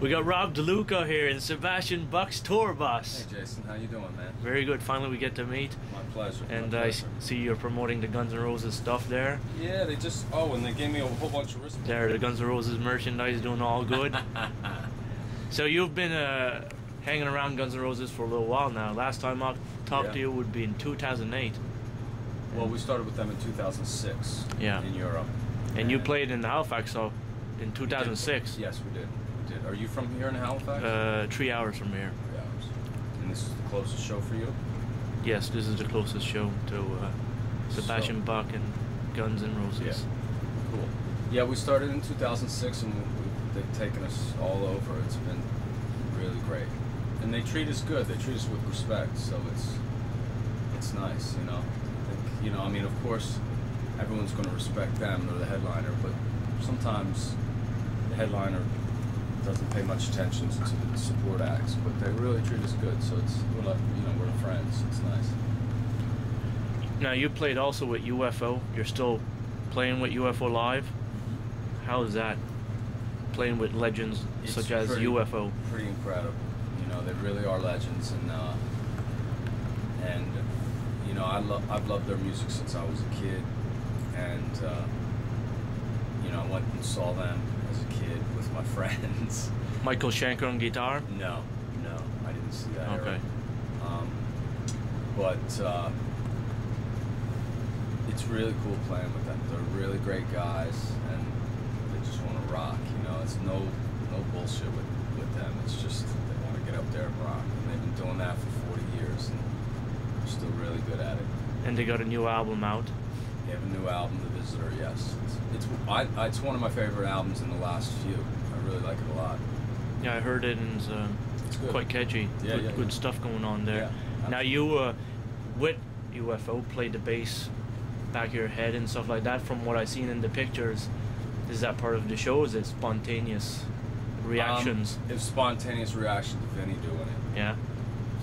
We got Rob DeLuca here in Sebastian Bach's tour bus. Hey Jason, how you doing, man? Very good. Finally we get to meet. My pleasure. And my I pleasure. see you're promoting the Guns N' Roses stuff there. Yeah, they just... Oh, and they gave me a whole bunch of wristbands. There, the Guns N' Roses merchandise doing all good. So you've been hanging around Guns N' Roses for a little while now. Last time I talked to you would be in 2008. Well, we started with them in 2006 in Europe. And you played in Halifax in 2006. Yes, we did. Are you from here in Halifax? 3 hours from here. 3 hours. And this is the closest show for you? Yes, this is the closest show to Sebastian Bach and Guns N' Roses. Yeah. Cool. Yeah, we started in 2006 and they've taken us all over. It's been really great. And they treat us good. They treat us with respect, so it's nice, you know. I think, you know, I mean, of course, everyone's going to respect them. They're the headliner, but sometimes the headliner doesn't pay much attention to the support acts, but they really treat us good. So we're like, you know, we're friends. It's nice. Now you played also with UFO. You're still playing with UFO live. Mm-hmm. How is that? Playing with legends such as UFO. Pretty incredible. You know, they really are legends, and you know, I've loved their music since I was a kid, and you know, I went and saw them as a kid with my friends. Michael Schenker on guitar? No, I didn't see that. Okay. But it's really cool playing with them. They're really great guys, and they just want to rock. You know, it's no bullshit with them. It's just they want to get up there and rock, and they've been doing that for 40 years, and they're still really good at it. And they got a new album out. They have a new album, The Visitor. Yes, it's one of my favorite albums in the last few. I really like it a lot. Yeah, I heard it, and it's quite catchy. Yeah, good stuff going on there. Yeah, now you, with UFO, played the bass back of your head and stuff like that. From what I've seen in the pictures, is that part of the show? Is it spontaneous reactions? It was spontaneous reaction to Vinny doing it. Yeah.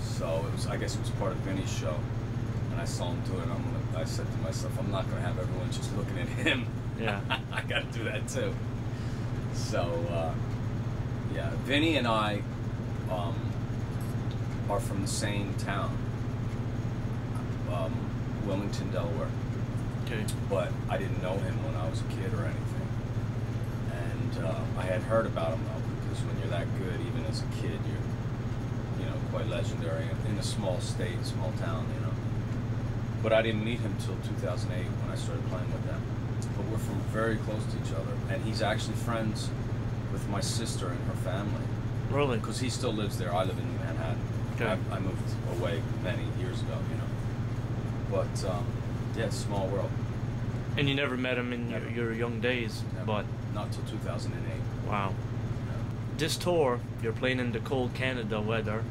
So it was. I guess it was part of Vinny's show, and I saw him do it. And I said to myself, I'm not going to have everyone just looking at him. Yeah. I got to do that too. So yeah, Vinny and I are from the same town, Wilmington, Delaware. Okay. But I didn't know him when I was a kid or anything, and I had heard about him though, because when you're that good, even as a kid, you're, you know, quite legendary in a small state, small town, you know. But I didn't meet him till 2008 when I started playing with them. But we're from very close to each other, and he's actually friends with my sister and her family. Really? Because he still lives there. I live in Manhattan. Okay. I moved away many years ago, you know. But yeah, it's a small world. And you never met him in your young days? Never. But not till 2008. Wow. Yeah. This tour, you're playing in the cold Canada weather.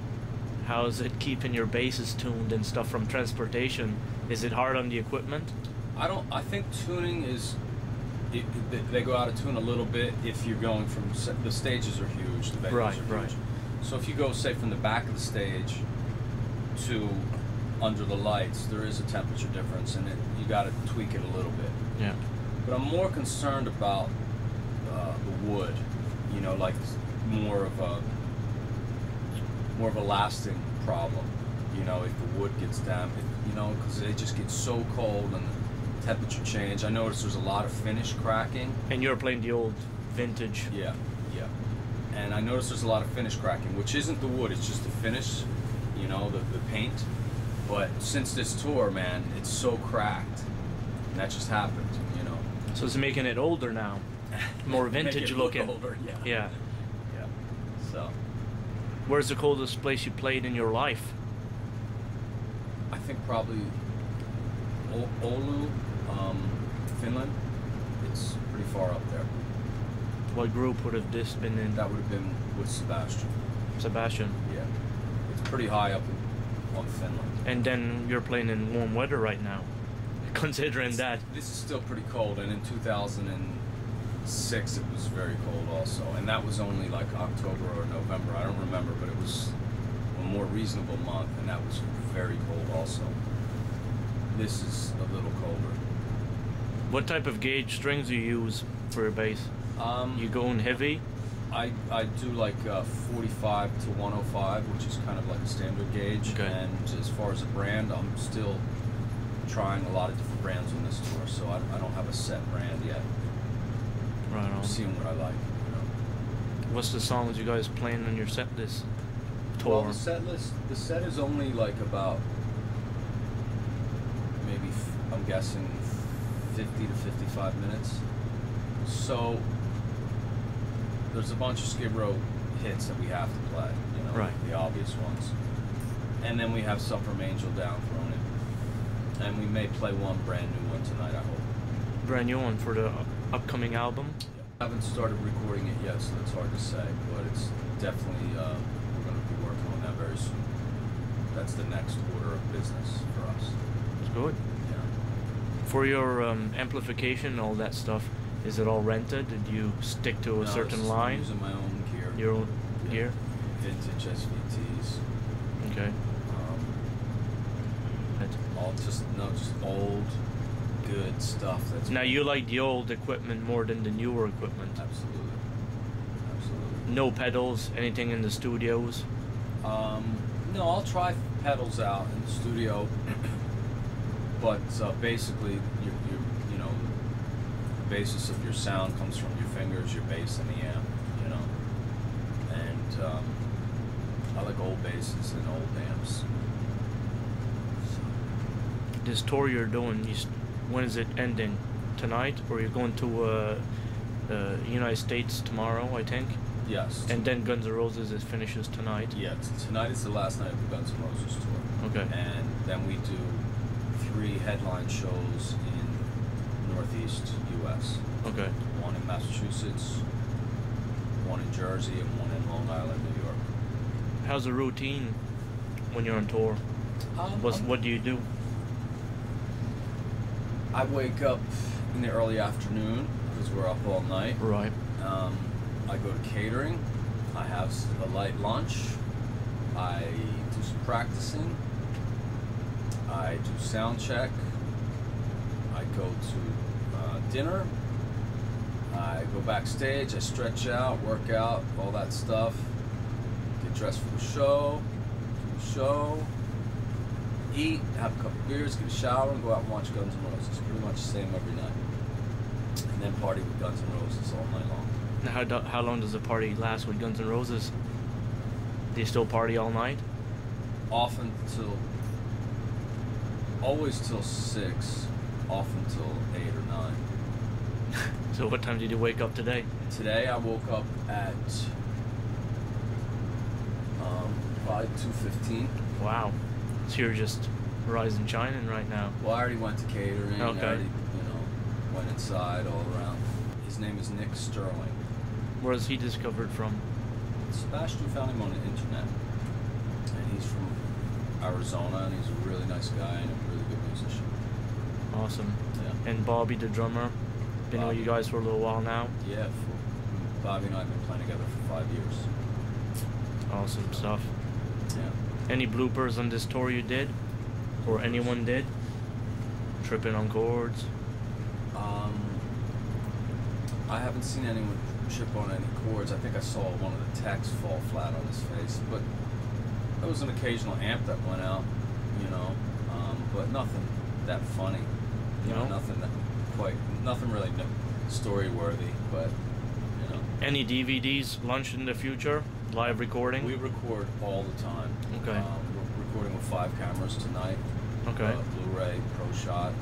How is it keeping your basses tuned and stuff from transportation? Is it hard on the equipment? I think tuning is... they go out of tune a little bit if you're going from... The stages are huge, the venues are huge. So if you go, say, from the back of the stage to under the lights, there is a temperature difference, and you got to tweak it a little bit. Yeah. But I'm more concerned about the wood, you know, like more of a lasting problem, you know, if the wood gets damp, you know, because it just gets so cold and the temperature change. I noticed there's a lot of finish cracking. And you're playing the old vintage. Yeah. And I noticed there's a lot of finish cracking, which isn't the wood, it's just the finish, you know, the paint. But since this tour, man, it's so cracked, and that just happened, you know. So it's making it older now, more vintage looking. Older, yeah. So, where's the coldest place you played in your life? I think probably Oulu, Finland. It's pretty far up there. What group would have this been in? That would have been with Sebastian. Sebastian. Yeah, it's pretty high up on Finland. And then you're playing in warm weather right now, considering that. This is still pretty cold, and in 2006 it was very cold also, and that was only like October or November, I don't remember, but it was a more reasonable month, and that was very cold also. This is a little colder. What type of gauge strings do you use for your bass? You going heavy? I do like 45 to 105, which is kind of like a standard gauge. Okay. And as far as a brand, I'm still trying a lot of different brands on this tour, so I don't have a set brand yet. Right on. I'm seeing what I like. You know. What's the songs you guys playing on your set list tour? Well, the set is only like about maybe I'm guessing 50 to 55 minutes. So there's a bunch of Skid Row hits that we have to play, you know, right. The obvious ones. And then we have Some From Angel Down thrown in. And we may play one brand new one tonight, I hope. Brand new one for the upcoming album? I haven't started recording it yet, so it's hard to say, but it's definitely, we're going to be working on that very soon. That's the next order of business for us. It's good. Yeah. For your amplification, all that stuff, is it all rented? Did you stick to a certain line? I'm using my own gear. Your own gear? Vintage SVTs. Okay. All just old, good stuff. That's now you like the old equipment more than the newer equipment. Absolutely. Absolutely. No pedals, anything in the studios? No, I'll try pedals out in the studio, but basically, you know, the basis of your sound comes from your fingers, your bass, and the amp. You know, and I like old basses and old amps. This tour you're doing, when is it ending? Tonight, or you're going to United States tomorrow, I think? Yes. And then Guns N' Roses finishes tonight? Yeah, tonight is the last night of the Guns N' Roses tour. Okay. And then we do 3 headline shows in Northeast U.S. Okay. One in Massachusetts, one in Jersey, and one in Long Island, New York. How's the routine when you're on tour? What do you do? I wake up in the early afternoon because we're up all night. Right. I go to catering. I have a light lunch. I do some practicing. I do sound check. I go to dinner. I go backstage. I stretch out, work out, all that stuff. Get dressed for the show. Do the show. Eat, have a couple beers, get a shower, and go out and watch Guns N' Roses. Pretty much the same every night. And then party with Guns N' Roses all night long. Now, how long does the party last with Guns N' Roses? Do you still party all night? Often always till 6, often till 8 or 9. So what time did you wake up today? Today I woke up at probably 2:15. Wow. So you're just rising shining right now. Well, I already went to catering. Okay. I already, went inside all around. His name is Nick Sterling. Where is he discovered from? Sebastian found him on the internet. And he's from Arizona, and he's a really nice guy and a really good musician. Awesome. Yeah. And Bobby, the drummer, been with you guys for a little while now? Yeah, Bobby and I have been playing together for 5 years. Awesome stuff. Yeah. Any bloopers on this tour you did? Or anyone did? Tripping on chords? I haven't seen anyone trip on any chords. I think I saw one of the techs fall flat on his face, but there was an occasional amp that went out, but nothing that funny. Nothing really story worthy, but Any DVDs launched in the future? Live recording? We record all the time. Okay. We're recording with 5 cameras tonight. Okay. Blu-ray, Pro Shot.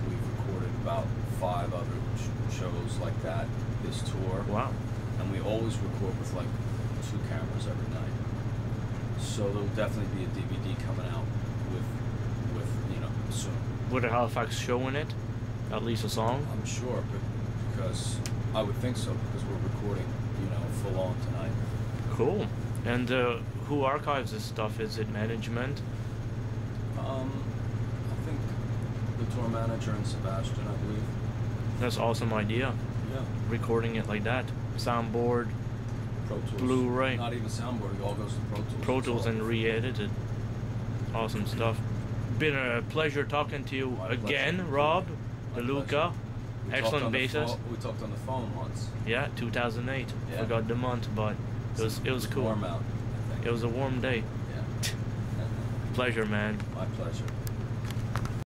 We've recorded about 5 other shows like that this tour. Wow. And we always record with like 2 cameras every night. So there'll definitely be a DVD coming out with soon. Would a Halifax show in it? At least a song? I'm sure, because I would think so, because we're recording, full on tonight. Cool. And who archives this stuff? Is it management? I think the tour manager and Sebastian, I believe. That's an awesome idea. Yeah. Recording it like that. Soundboard, Pro Tools. Blu-ray. Not even soundboard, it all goes to Pro Tools. Pro Tools and re-edited. Awesome stuff. Been a pleasure talking to you My again, pleasure. Rob, My the Luca. Excellent bassist. We talked on the phone once. Yeah, 2008. Yeah. Forgot the month, but it was cool. Warm out, I think. It was a warm day. Yeah. Pleasure, man. My pleasure.